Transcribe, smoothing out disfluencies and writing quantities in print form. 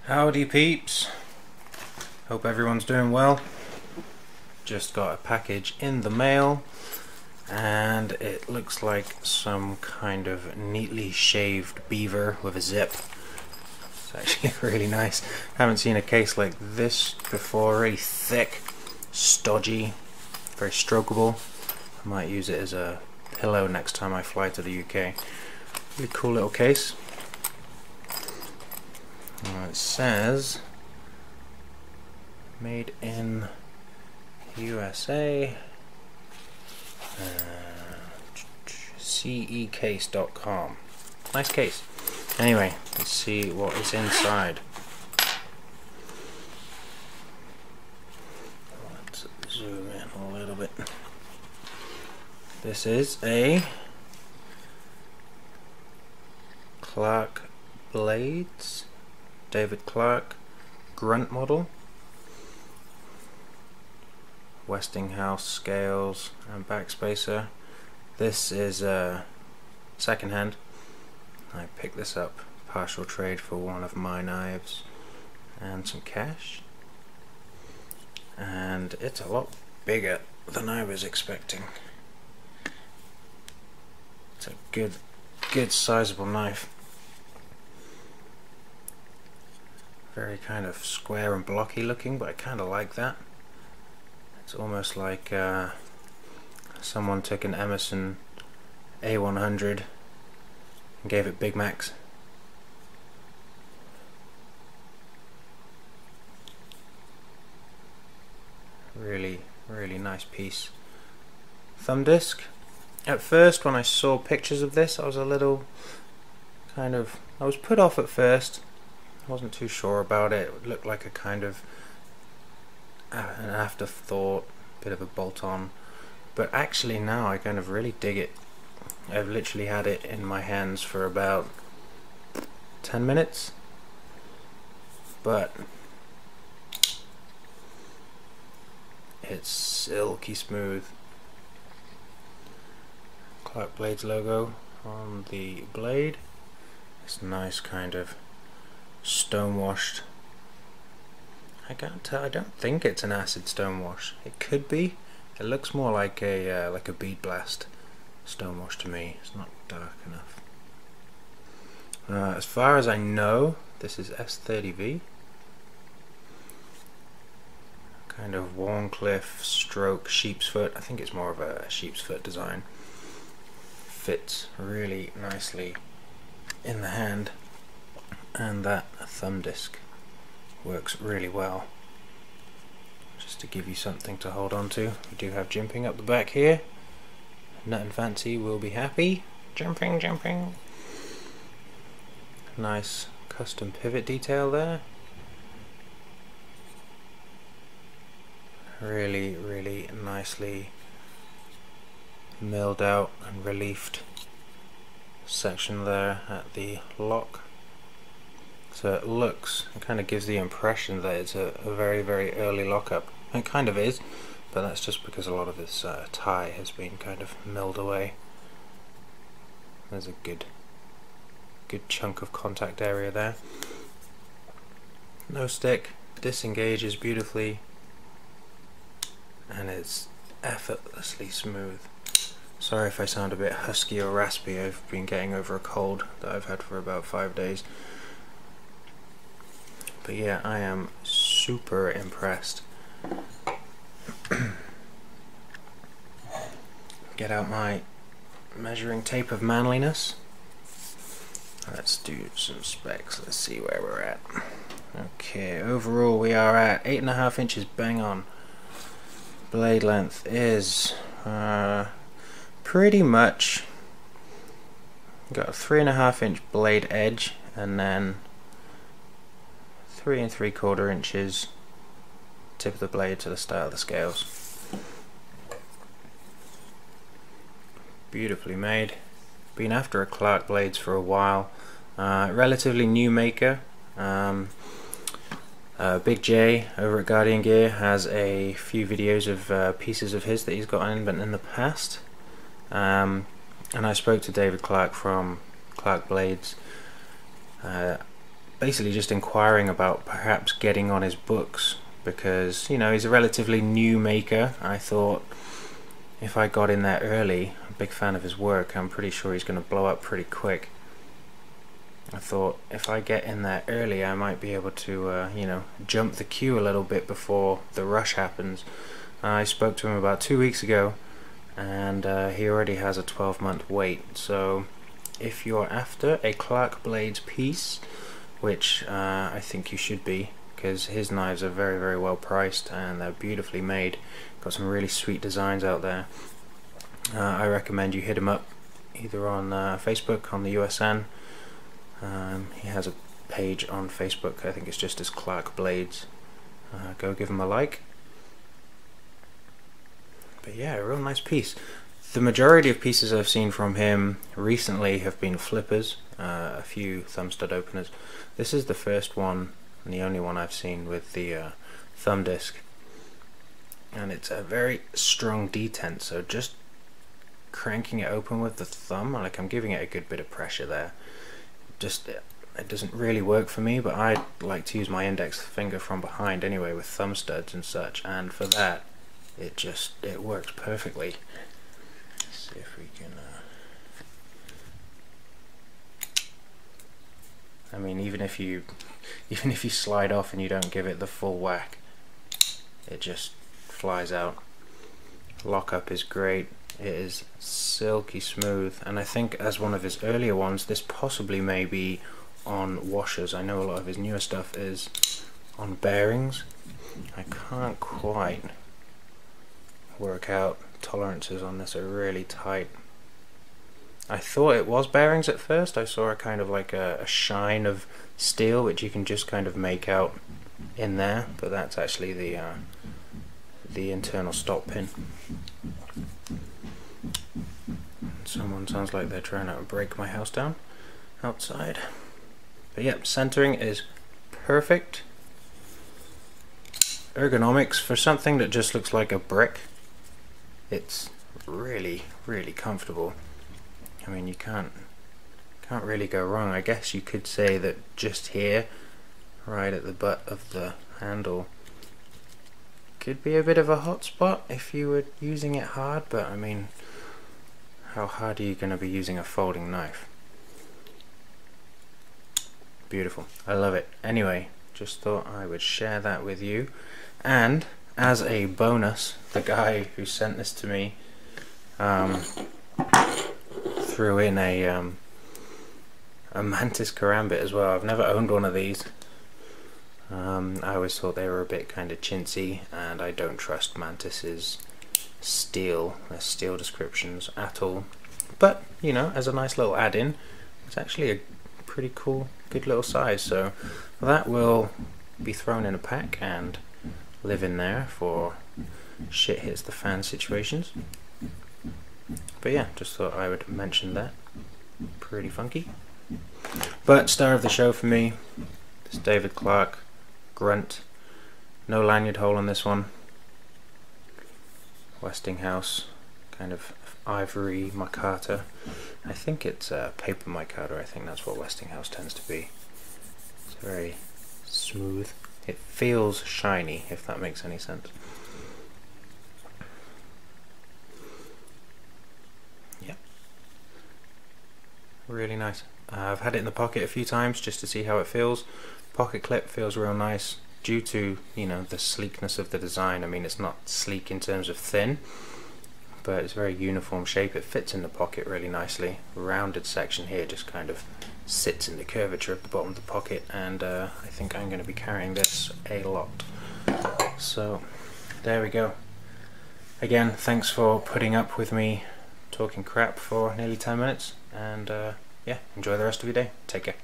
Howdy peeps, hope everyone's doing well. Just got a package in the mail and it looks like some kind of neatly shaved beaver with a zip. It's actually really nice. Haven't seen a case like this before, really thick, stodgy, very strokeable. I might use it as a pillow next time I fly to the UK. Really cool little case. It says made in USA, cecase.com. Nice case. Anyway, let's see what is inside. Let's zoom in a little bit. This is a Clark Blades, David Clark Grunt model. Westinghouse scales and backspacer. This is second hand. I picked this up partial trade for one of my knives and some cash, and it's a lot bigger than I was expecting. It's a good sizable knife. Very kind of square and blocky looking, but I kind of like that. It's almost like someone took an Emerson A100 and gave it Big Macs. Really nice piece. Thumb disc. At first, when I saw pictures of this, I was a little I was put off at first. I wasn't too sure about it. It looked like a kind of an afterthought, bit of a bolt-on, but actually now I kind of really dig it. I've literally had it in my hands for about 10 minutes, but it's silky smooth. Clark Blades logo on the blade. It's nice kind of stonewashed. I can't tell. I don't think it's an acid stonewash. It could be. It looks more like a bead blast stonewash to me. It's not dark enough. As far as I know, this is S30V. Kind of Warncliffe stroke sheep's foot. I think it's more of a sheep's foot design. Fits really nicely in the hand, and that thumb disc works really well. Just to give you something to hold on to, we do have jimping up the back here. Nut and Fancy will be happy. Jimping. Nice custom pivot detail there. Really nicely milled out and reliefed section there at the lock. So it kind of gives the impression that it's a very early lockup. It kind of is, but that's just because a lot of this tie has been kind of milled away. There's a good chunk of contact area there. No stick, disengages beautifully, and it's effortlessly smooth. Sorry if I sound a bit husky or raspy. I've been getting over a cold that I've had for about 5 days. But yeah, I am super impressed. Get out my measuring tape of manliness. Let's do some specs. Let's see where we're at. Okay, overall we are at 8.5 inches bang on. Blade length is pretty much got a 3.5 inch blade edge, and then 3 3/4 inches tip of the blade to the start of the scales. Beautifully made. Been after a Clark Blades for a while. Relatively new maker. Big J over at Guardian Gear has a few videos of pieces of his that he's got in the past. And I spoke to David Clark from Clark Blades basically just inquiring about perhaps getting on his books, because, you know, he's a relatively new maker. I thought if I got in there early, I'm a big fan of his work, I'm pretty sure he's going to blow up pretty quick. I thought if I get in there early, I might be able to, you know, jump the queue a little bit before the rush happens. I spoke to him about 2 weeks ago, and he already has a 12-month wait. So if you're after a Clark Blades piece, which I think you should be, because his knives are very, very well priced and they're beautifully made, got some really sweet designs out there, I recommend you hit him up either on Facebook on the USN. He has a page on Facebook, I think it's just as Clark Blades. Go give him a like. But yeah, a real nice piece. The majority of pieces I've seen from him recently have been flippers, a few thumb stud openers. This is the first one and the only one I've seen with the thumb disc, and it's a very strong detent, so just cranking it open with the thumb, like I'm giving it a good bit of pressure there. Just it doesn't really work for me, but I like to use my index finger from behind anyway with thumb studs and such, and for that it works perfectly. Let's see if we can I mean, even if you slide off and you don't give it the full whack, it just flies out. Lockup is great. It is silky smooth, and I think as one of his earlier ones, this possibly may be on washers. I know a lot of his newer stuff is on bearings. I can't quite work out. Tolerances on this are really tight. I thought it was bearings at first. I saw a kind of like a shine of steel, which you can just kind of make out in there, but that's actually the internal stop pin. Someone sounds like they're trying to break my house down outside. But yeah, centering is perfect. Ergonomics for something that just looks like a brick. It's really, really comfortable. I mean, you can't really go wrong. I guess you could say that just here, right at the butt of the handle, could be a bit of a hot spot if you were using it hard, but I mean, how hard are you going to be using a folding knife? Beautiful. I love it. Anyway, just thought I would share that with you. And as a bonus, the guy who sent this to me threw in a Mantis Karambit as well. I've never owned one of these. I always thought they were a bit kind of chintzy, and I don't trust Mantis's steel descriptions at all. But, you know, as a nice little add-in, it's actually a pretty cool, good little size. So that will be thrown in a pack and live in there for shit hits the fan situations. But yeah, just thought I would mention that. Pretty funky. But star of the show for me is David Clark, Grunt. No lanyard hole on this one. Westinghouse, kind of ivory micarta. I think it's paper micarta. I think that's what Westinghouse tends to be. It's very smooth. It feels shiny, if that makes any sense. Yeah, really nice. I've had it in the pocket a few times just to see how it feels. Pocket clip feels real nice due to, you know, the sleekness of the design. I mean, it's not sleek in terms of thin, but it's very uniform shape. It fits in the pocket really nicely. Rounded section here just kind of sits in the curvature of the bottom of the pocket, and I think I'm going to be carrying this a lot. So there we go. Again, thanks for putting up with me talking crap for nearly 10 minutes, and yeah, enjoy the rest of your day. Take care.